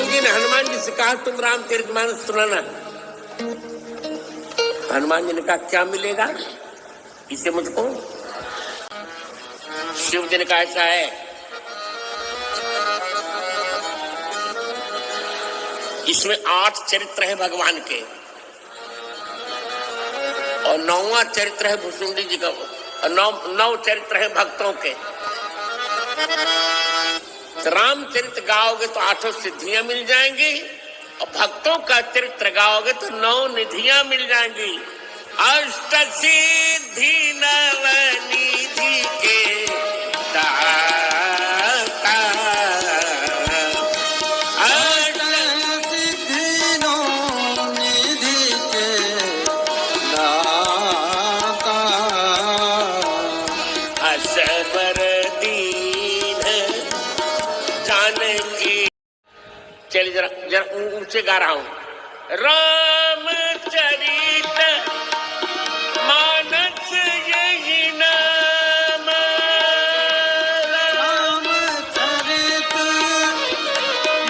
जी ने हनुमान जी से कहा तुम रामचरितमानस सुनाना। हनुमान जी ने कहा क्या मिलेगा इसे मुझको? शिव जी ने कहा ऐसा है, इसमें 8 चरित्र है भगवान के और 9वां चरित्र है भुसुंडी जी का, और 9 चरित्र है भक्तों के। रामचरित्र गाओगे तो 8 सिद्धियां मिल जाएंगी और भक्तों का चरित्र गाओगे तो 9 निधियां मिल जाएंगी। अष्ट सिद्धि नवनिधि के दाता, अष्ट सिद्धि नवनिधि के दाता, असबर दीन जानकी। चलिए जरा ऊंचे गा रहा हूं। रामचरित मानस यही नाम, रामचरित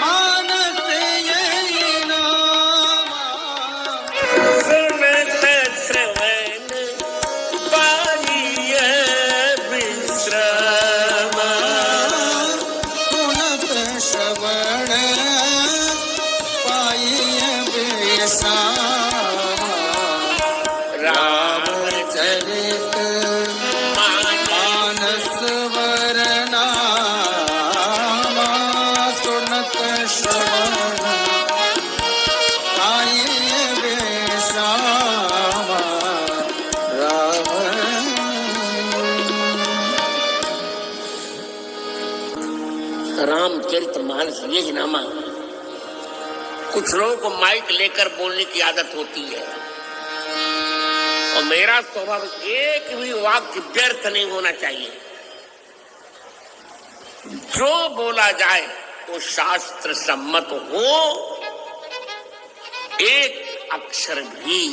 मानस यही नाम, सुनत श्रवण पाइय विश्राम, सुनत श्रवण पाइय विश्राम। रामचरित मानस वरनामा, सुनत श्रवण पाइय विश्राम। राम रामचरितमानस यही नामा। कुछ लोगों को माइक लेकर बोलने की आदत होती है और मेरा स्वभाव एक भी वाक्य व्यर्थ नहीं होना चाहिए। जो बोला जाए वो शास्त्र सम्मत हो, एक अक्षर भी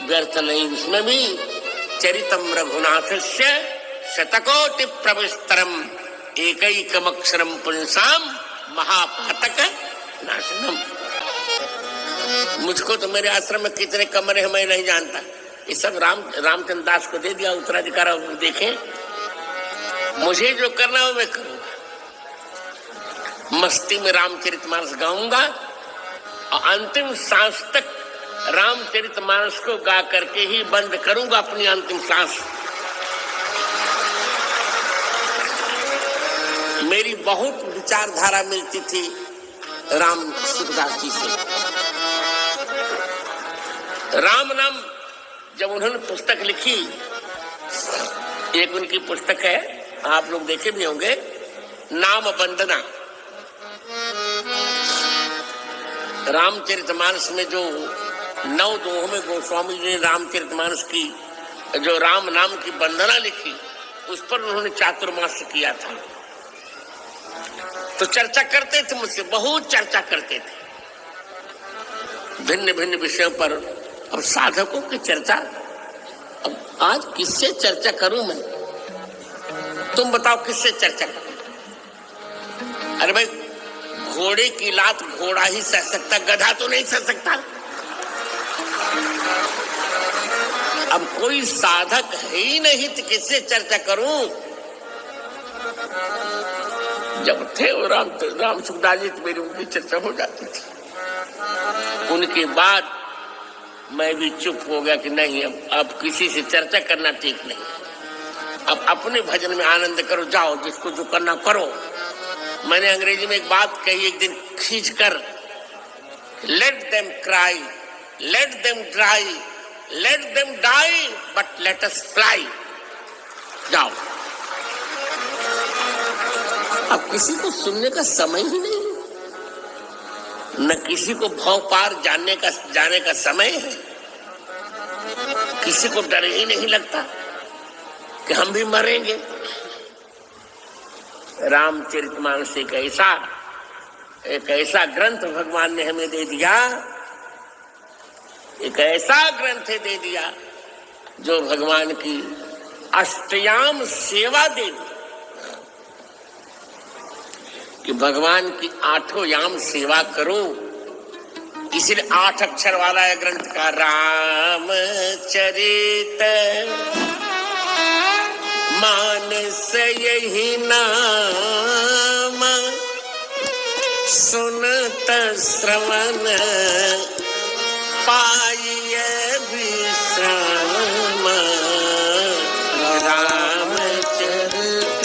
व्यर्थ नहीं। उसमें भी चरितम रघुनाथस्य शतकोटि प्रविस्तरम एकैकमक्षरम पुंसाम महापातक नाशनम। मुझको तो मेरे आश्रम में कितने कमरे हैं मैं नहीं जानता। ये सब रामचंद्र दास को दे दिया उत्तराधिकार, देखें मुझे जो करना है मैं करूंगा। मस्ती में रामचरितमानस गाऊंगा और अंतिम सांस तक रामचरितमानस को गा करके ही बंद करूंगा अपनी अंतिम सांस। मेरी बहुत विचारधारा मिलती थी राम सुखदास जी से। राम नाम जब उन्होंने पुस्तक लिखी, एक उनकी पुस्तक है, आप लोग देखे भी होंगे, नाम वंदना। रामचरितमानस में जो 9 दोहों में गोस्वामी जी ने रामचरितमानस की जो राम नाम की वंदना लिखी, उस पर उन्होंने चातुर्मास्य किया था। तो चर्चा करते थे मुझसे, बहुत चर्चा करते थे भिन्न भिन्न विषयों पर। अब साधकों की चर्चा, अब आज किससे चर्चा करूं मैं? तुम बताओ किससे चर्चा करूं? अरे भाई, घोड़े की लात घोड़ा ही सह सकता, गधा तो नहीं सह सकता। अब कोई साधक है ही नहीं तो किससे चर्चा करूं? जब थे वो राम सुखदास जी, मेरी उनकी चर्चा हो जाती थी। उनके बाद मैं भी चुप हो गया कि नहीं, अब किसी से चर्चा करना ठीक नहीं। अब अपने भजन में आनंद करो, जाओ, जिसको जो करना करो। मैंने अंग्रेजी में एक बात कही एक दिन खींच कर, let them cry, let them dry, let them die, but let us fly. जाओ, अब किसी को सुनने का समय ही नहीं, न किसी को भव पार जाने का समय है। किसी को डर ही नहीं लगता कि हम भी मरेंगे। रामचरितमानस एक ऐसा ग्रंथ भगवान ने हमें दे दिया, एक ऐसा ग्रंथ दे दिया जो भगवान की अष्टयाम सेवा दे दी। कि भगवान की 8 याम सेवा करो। इसलिए 8 अक्षर वाला है ग्रंथ का रामचरित मानस यही नाम सुनत श्रवण पाइय विश्राम। रामचरित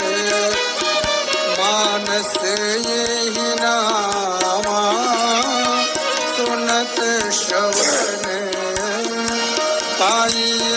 मानस यही नामा सुनत श्रवण पाई